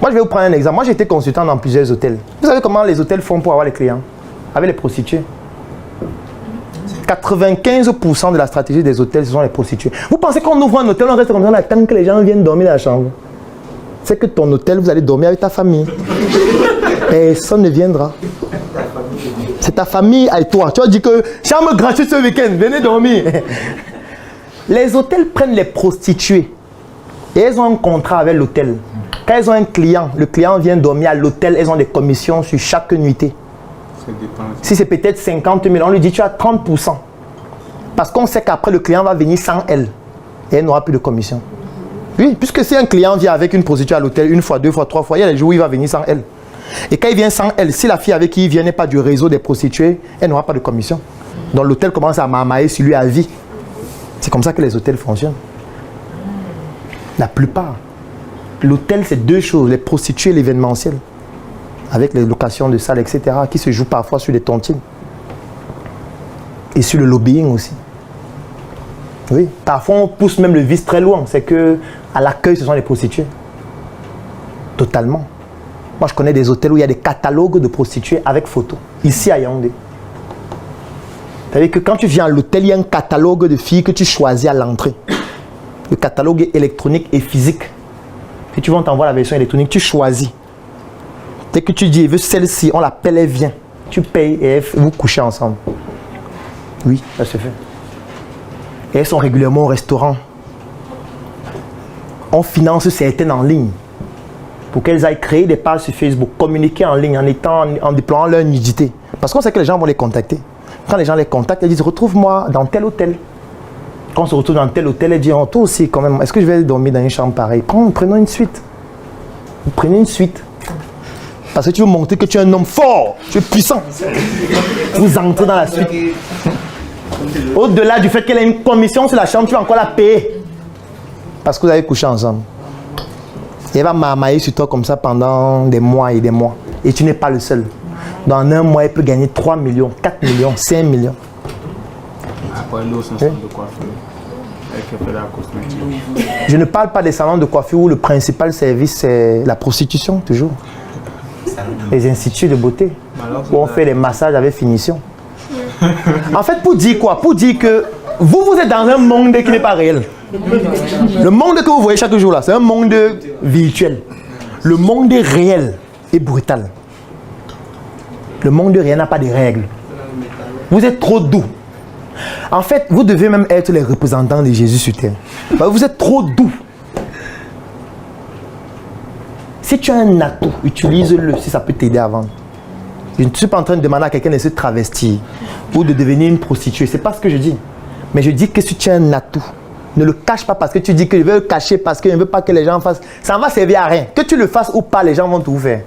Moi, je vais vous prendre un exemple. Moi, j'ai été consultant dans plusieurs hôtels. Vous savez comment les hôtels font pour avoir les clients? Avec les prostituées. 95% de la stratégie des hôtels, ce sont les prostituées. Vous pensez qu'on ouvre un hôtel, on reste comme ça, on attend que les gens viennent dormir dans la chambre? C'est que ton hôtel, vous allez dormir avec ta famille. Personne ne viendra. C'est ta famille et toi. Tu vas dire que chambre gratuite ce week-end, venez dormir. Les hôtels prennent les prostituées et elles ont un contrat avec l'hôtel. Quand elles ont un client, le client vient dormir à l'hôtel, elles ont des commissions sur chaque nuitée. Si c'est peut-être 50 000, on lui dit tu as 30%. Parce qu'on sait qu'après le client va venir sans elle. Et elle n'aura plus de commission. Oui, puisque si un client vient avec une prostituée à l'hôtel une fois, deux fois, trois fois, il y a les jours où il va venir sans elle. Et quand il vient sans elle, si la fille avec qui il vient n'est pas du réseau des prostituées, elle n'aura pas de commission. Donc l'hôtel commence à marmailler sur lui à vie. C'est comme ça que les hôtels fonctionnent. La plupart. L'hôtel, c'est deux choses, les prostituées et l'événementiel. Avec les locations de salles, etc., qui se jouent parfois sur les tontines. Et sur le lobbying aussi. Oui, parfois on pousse même le vice très loin. C'est que à l'accueil, ce sont les prostituées. Totalement. Moi, je connais des hôtels où il y a des catalogues de prostituées avec photos. Ici à Yaoundé. C'est-à-dire que quand tu viens à l'hôtel, il y a un catalogue de filles que tu choisis à l'entrée. Le catalogue est électronique et physique. Si tu veux, on t'envoie la version électronique, tu choisis. Dès que tu dis, il veut celle-ci, on l'appelle, elle vient. Tu payes et vous couchez ensemble. Oui, ça se fait. Et elles sont régulièrement au restaurant. On finance certaines en ligne. Pour qu'elles aillent créer des pages sur Facebook, communiquer en ligne en déployant leur nudité. Parce qu'on sait que les gens vont les contacter. Quand les gens les contactent, ils disent, retrouve-moi dans tel hôtel. Quand on se retrouve dans tel hôtel, elle dit, oh, toi aussi quand même, est-ce que je vais dormir dans une chambre pareille? Prenons une suite. Prenez une suite. Parce que tu veux montrer que tu es un homme fort, tu es puissant. Vous entrez dans la suite. Au-delà du fait qu'elle a une commission sur la chambre, tu vas encore la payer. Parce que vous avez couché ensemble. Et elle va marmailler sur toi comme ça pendant des mois et des mois. Et tu n'es pas le seul. Dans un mois, elle peut gagner 3 millions, 4 millions, 5 millions. Après, l'eau, c'est un salon de coiffure. Avec un peu de la cosmétique. Je ne parle pas des salons de coiffure où le principal service, c'est la prostitution, toujours. Les instituts de beauté, où on fait les massages avec finition. En fait, pour dire quoi? Pour dire que vous êtes dans un monde qui n'est pas réel. Le monde que vous voyez chaque jour là, c'est un monde virtuel. Le monde réel est brutal. Le monde réel n'a pas de règles. Vous êtes trop doux. En fait, vous devez même être les représentants de Jésus sur terre. Vous êtes trop doux. Si tu as un atout, utilise-le si ça peut t'aider à vendre. Je ne suis pas en train de demander à quelqu'un de se travestir ou de devenir une prostituée. Ce n'est pas ce que je dis. Mais je dis que si tu as un atout, ne le cache pas parce que tu dis que je veux le cacher parce que je ne veux pas que les gens fassent. Ça ne va servir à rien. Que tu le fasses ou pas, les gens vont tout faire.